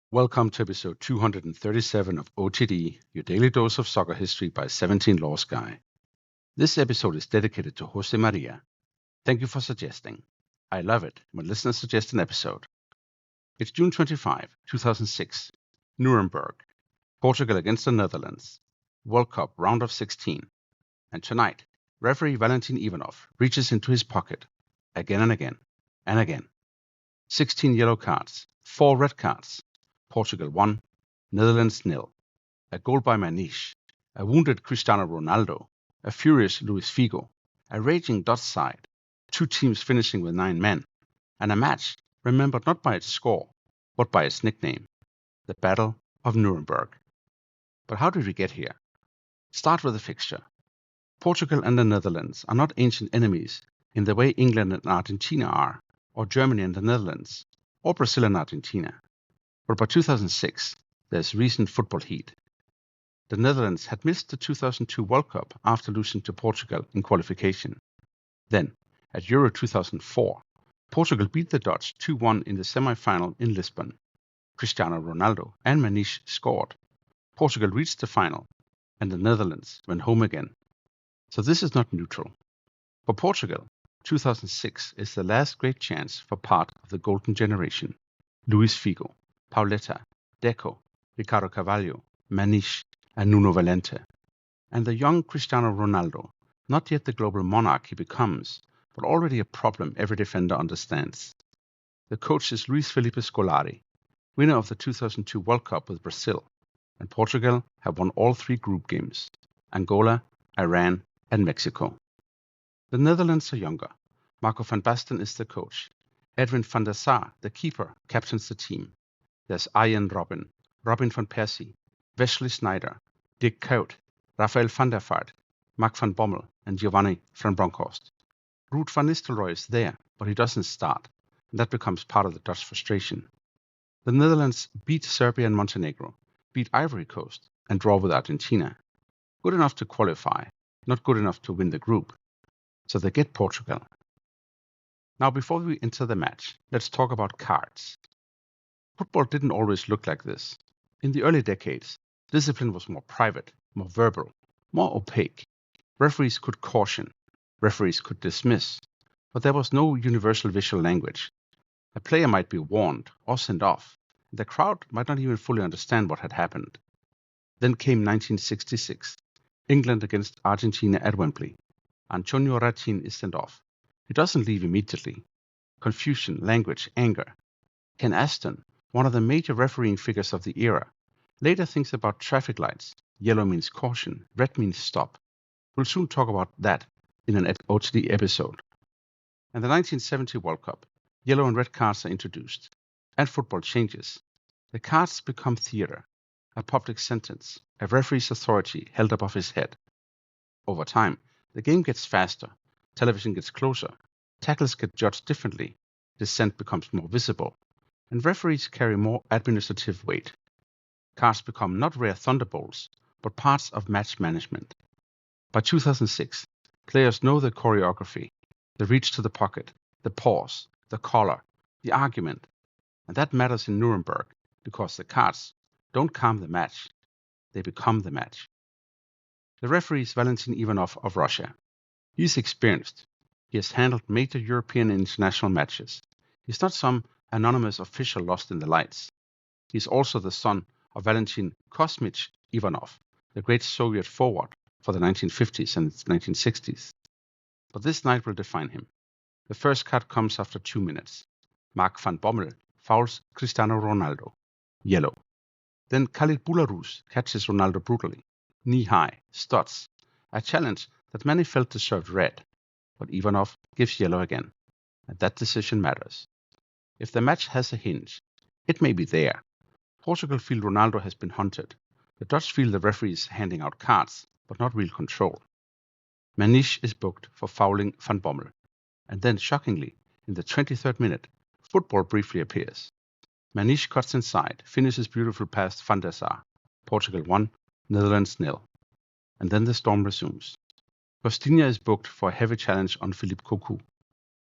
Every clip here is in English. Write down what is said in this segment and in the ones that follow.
Welcome to episode 237 of OTD, your daily dose of soccer history by 17 Laws Guy. This episode is dedicated to Jose Maria. Thank you for suggesting. I love it when listeners suggest an episode. It's June 25, 2006, Nuremberg, Portugal against the Netherlands, World Cup round of 16. And tonight, referee Valentin Ivanov reaches into his pocket again and again and again. 16 yellow cards, 4 red cards. Portugal 1, Netherlands 0. A goal by Maniche, a wounded Cristiano Ronaldo, a furious Luis Figo, a raging Dutch side, 2 teams finishing with 9 men, and a match remembered not by its score, but by its nickname, the Battle of Nuremberg. But how did we get here? Start with the fixture. Portugal and the Netherlands are not ancient enemies in the way England and Argentina are, or Germany and the Netherlands, or Brazil and Argentina. But by 2006, there's recent football heat. The Netherlands had missed the 2002 World Cup after losing to Portugal in qualification. Then, at Euro 2004, Portugal beat the Dutch 2-1 in the semi-final in Lisbon. Cristiano Ronaldo and Maniche scored. Portugal reached the final, and the Netherlands went home again. So this is not neutral. For Portugal, 2006 is the last great chance for part of the golden generation. Luis Figo, Pauleta, Deco, Ricardo Carvalho, Maniche, and Nuno Valente. And the young Cristiano Ronaldo, not yet the global monarch he becomes, but already a problem every defender understands. The coach is Luis Felipe Scolari, winner of the 2002 World Cup with Brazil, and Portugal have won all 3 group games, Angola, Iran, and Mexico. The Netherlands are younger. Marco van Basten is the coach. Edwin van der Sar, the keeper, captains the team. There's Arjen Robben, Robin van Persie, Wesley Sneijder, Dick Kuyt, Rafael van der Vaart, Mark van Bommel, and Giovanni van Bronckhorst. Ruud van Nistelrooy is there, but he doesn't start, and that becomes part of the Dutch frustration. The Netherlands beat Serbia and Montenegro, beat Ivory Coast, and draw with Argentina. Good enough to qualify, not good enough to win the group. So they get Portugal. Now before we enter the match, let's talk about cards. Football didn't always look like this. In the early decades, discipline was more private, more verbal, more opaque. Referees could caution, referees could dismiss, but there was no universal visual language. A player might be warned or sent off, and the crowd might not even fully understand what had happened. Then came 1966, England against Argentina at Wembley. Antonio Ratin is sent off. He doesn't leave immediately. Confusion, language, anger. Ken Aston, one of the major refereeing figures of the era, later thinks about traffic lights. Yellow means caution, red means stop. We'll soon talk about that in an OTD episode. And the 1970 World Cup, yellow and red cards are introduced. And football changes. The cards become theater, a public sentence, a referee's authority held above his head. Over time, the game gets faster, television gets closer, tackles get judged differently, dissent becomes more visible, and referees carry more administrative weight. Cards become not rare thunderbolts, but parts of match management. By 2006, players know the choreography, the reach to the pocket, the pause, the collar, the argument, and that matters in Nuremberg because the cards don't calm the match, they become the match. The referee is Valentin Ivanov of Russia. He's experienced. He has handled major European and international matches. He's not some anonymous official lost in the lights. He's also the son of Valentin Kosmich Ivanov, the great Soviet forward for the 1950s and 1960s. But this night will define him. The first card comes after 2 minutes. Mark van Bommel fouls Cristiano Ronaldo. Yellow. Then Khalid Boularus catches Ronaldo brutally. Knee-high, studs. A challenge that many felt deserved red. But Ivanov gives yellow again. And that decision matters. If the match has a hinge, it may be there. Portugal feel Ronaldo has been hunted. The Dutch feel the referee is handing out cards, but not real control. Maniche is booked for fouling Van Bommel. And then, shockingly, in the 23rd minute, football briefly appears. Maniche cuts inside, finishes beautiful past Van der Sar. Portugal 1, Netherlands 0. And then the storm resumes. Costinha is booked for a heavy challenge on Philippe Cocu.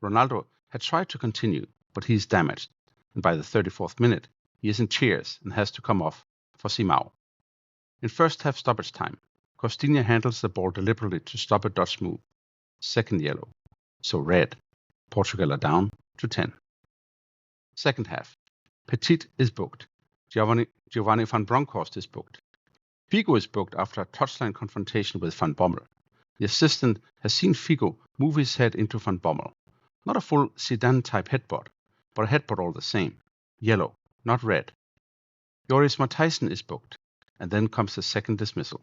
Ronaldo had tried to continue, but he is damaged, and by the 34th minute, He is in tears and has to come off for Simao. In first half stoppage time, Costinha handles the ball deliberately to stop a Dutch move. Second yellow. So red. Portugal are down to 10. Second half. Petit is booked. Giovanni van Bronckhorst is booked. Figo is booked after a touchline confrontation with Van Bommel. The assistant has seen Figo move his head into Van Bommel. Not a full Zidane-type headbutt, but a headbutt all the same. Yellow, not red. Joris Matthijssen is booked, and then comes the second dismissal.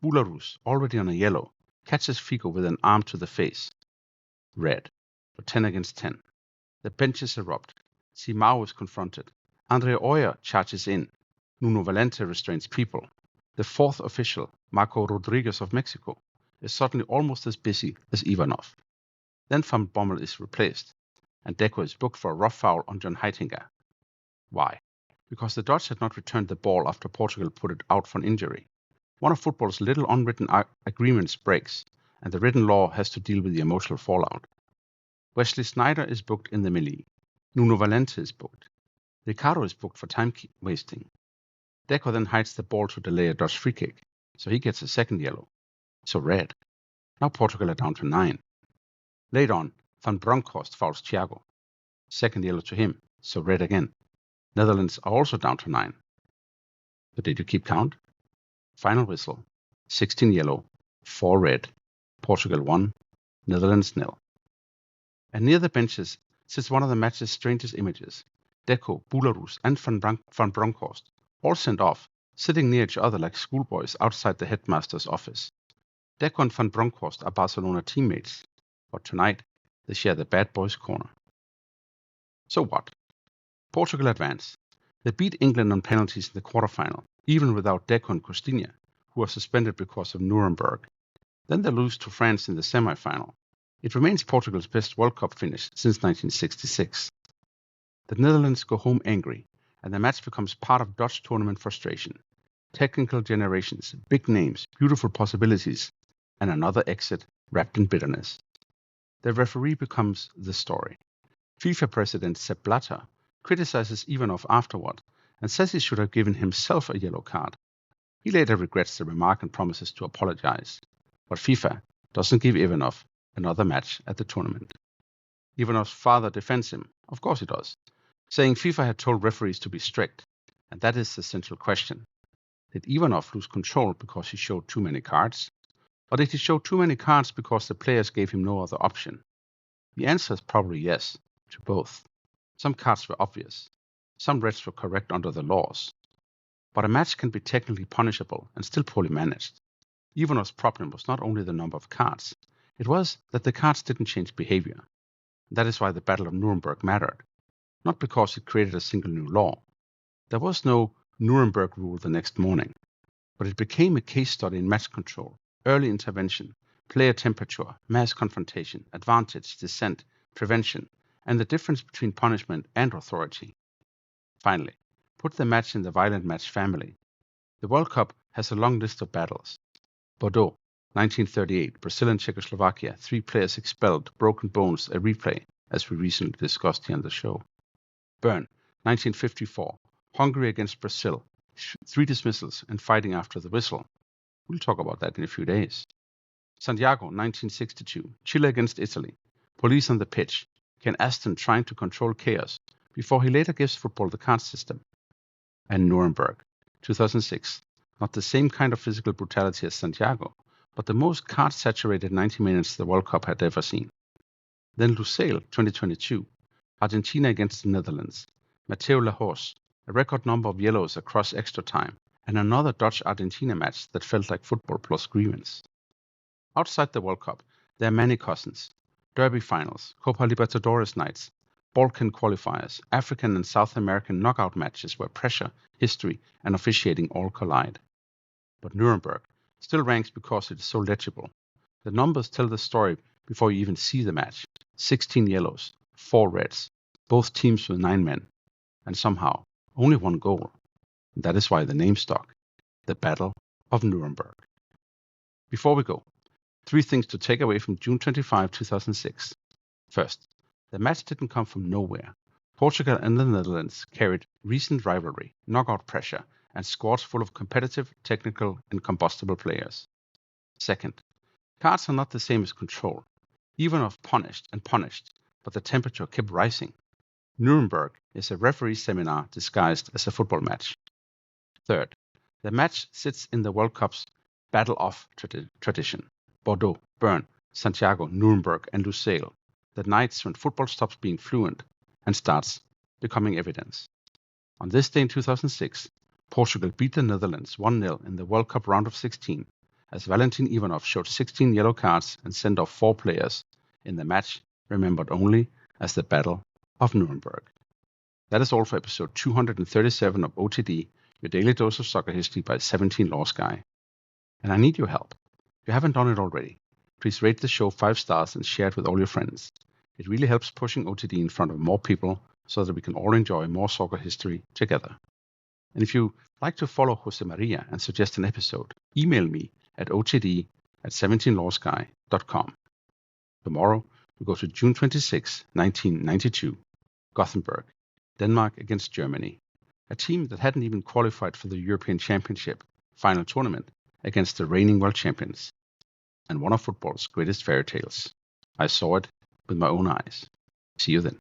Bularus, already on a yellow, catches Figo with an arm to the face. Red, for 10 against 10. The benches erupt. Simao is confronted. Andre Oyer charges in. Nuno Valente restrains people. The fourth official, Marco Rodriguez of Mexico, is suddenly almost as busy as Ivanov. Then Van Bommel is replaced, and Deco is booked for a rough foul on John Heitinga. Why? Because the Dutch had not returned the ball after Portugal put it out for an injury. One of football's little unwritten agreements breaks, and the written law has to deal with the emotional fallout. Wesley Sneijder is booked in the melee. Nuno Valente is booked. Ricardo is booked for time wasting. Deco then hides the ball to delay a Dutch free kick, so he gets a second yellow. So red. Now Portugal are down to 9. Later on, Van Bronckhorst fouls Thiago. Second yellow to him, so red again. Netherlands are also down to 9. But did you keep count? Final whistle. 16 yellow, 4 red. Portugal 1, Netherlands 0. And near the benches sits one of the match's strangest images. Deco, Bularus, and Van Bronckhorst, all sent off, sitting near each other like schoolboys outside the headmaster's office. Deco and Van Bronckhorst are Barcelona teammates, but tonight they share the bad boys' corner. So what? Portugal advance. They beat England on penalties in the quarterfinal, even without Deco and Costinha, who are suspended because of Nuremberg. Then they lose to France in the semi-final. It remains Portugal's best World Cup finish since 1966. The Netherlands go home angry, and the match becomes part of Dutch tournament frustration. Technical generations, big names, beautiful possibilities, and another exit wrapped in bitterness. The referee becomes the story. FIFA president Sepp Blatter criticizes Ivanov afterward and says he should have given himself a yellow card. He later regrets the remark and promises to apologize. But FIFA doesn't give Ivanov another match at the tournament. Ivanov's father defends him, of course he does, saying FIFA had told referees to be strict, and that is the central question. Did Ivanov lose control because he showed too many cards? Or did he show too many cards because the players gave him no other option? The answer is probably yes, to both. Some cards were obvious. Some reds were correct under the laws. But a match can be technically punishable and still poorly managed. Ivanov's problem was not only the number of cards, it was that the cards didn't change behavior. That is why the Battle of Nuremberg mattered. Not because it created a single new law. There was no Nuremberg rule the next morning. But it became a case study in match control, early intervention, player temperature, mass confrontation, advantage, dissent, prevention, and the difference between punishment and authority. Finally, put the match in the violent match family. The World Cup has a long list of battles. Bordeaux, 1938, Brazil and Czechoslovakia, 3 players expelled, broken bones, a replay, as we recently discussed here on the show. Bern, 1954, Hungary against Brazil, 3 dismissals and fighting after the whistle. We'll talk about that in a few days. Santiago, 1962, Chile against Italy, police on the pitch, Ken Aston trying to control chaos before he later gives football the card system. And Nuremberg, 2006, not the same kind of physical brutality as Santiago, but the most card-saturated 90 minutes the World Cup had ever seen. Then Lusail, 2022, Argentina against the Netherlands, Mateo Lahoz, a record number of yellows across extra time, and another Dutch-Argentina match that felt like football plus grievance. Outside the World Cup, there are many cousins, Derby finals, Copa Libertadores nights, Balkan qualifiers, African and South American knockout matches where pressure, history, and officiating all collide. But Nuremberg still ranks because it is so legible. The numbers tell the story before you even see the match. 16 yellows, 4 reds, both teams with 9 men, and somehow only 1 goal. And that is why the name stuck, the Battle of Nuremberg. Before we go, 3 things to take away from June 25, 2006. First, the match didn't come from nowhere. Portugal and the Netherlands carried recent rivalry, knockout pressure, and squads full of competitive, technical, and combustible players. Second, cards are not the same as control. Ivanov punished and punished, but the temperature kept rising. Nuremberg is a referee seminar disguised as a football match. Third, the match sits in the World Cup's Battle of tradition. Bordeaux, Bern, Santiago, Nuremberg, and Lusail, the nights when football stops being fluent and starts becoming evidence. On this day in 2006, Portugal beat the Netherlands 1-0 in the World Cup round of 16, as Valentin Ivanov showed 16 yellow cards and sent off 4 players in the match remembered only as the Battle of Nuremberg. That is all for episode 237 of OTD, your daily dose of soccer history by 17 Lost Guy. And I need your help. If you haven't done it already, please rate the show 5 stars and share it with all your friends. It really helps pushing OTD in front of more people so that we can all enjoy more soccer history together. And if you like to follow Jose Maria and suggest an episode, email me at otd@17lawsguy.com. Tomorrow, we go to June 26, 1992, Gothenburg, Denmark against Germany, a team that hadn't even qualified for the European Championship final tournament against the reigning world champions, and one of football's greatest fairy tales. I saw it with my own eyes. See you then.